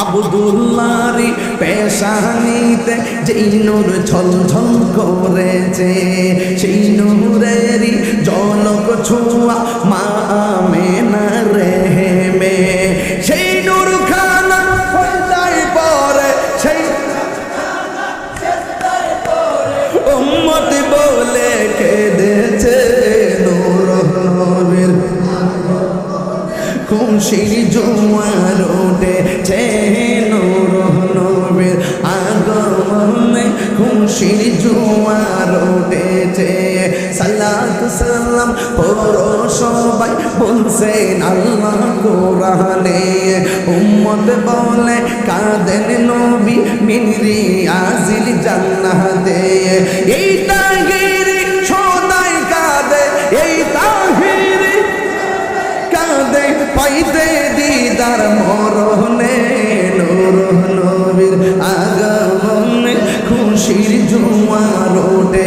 আব্দুল্লাহরি পেশানিতে যেই নূর ঝলঝল করেছে, সেই নূরেরই ঝলক ছোঁয়া মা আমেনার রেহেমে। সেই নূর খানা ফজদায় পড়ে, সেই উম্মত বলে কেঁদেছে নূর নবীর খুশির জোয়ার উঠেছে, নূর নবীর আগমনে খুশির জোয়ার উঠেছে। সালাত সালাম পড়ো সবাই বলছেন আল্লাহ কোরআনে, উম্মত বলে কাঁদেন নবী মিনরি আজিল জান্নাতে। এই তাহিরি সদাই কাঁদে, এই তাহিরি কাঁদে পাইতে দিদার মরণে, নূর নবীর আগমনে খুশির জোয়ার ওঠে।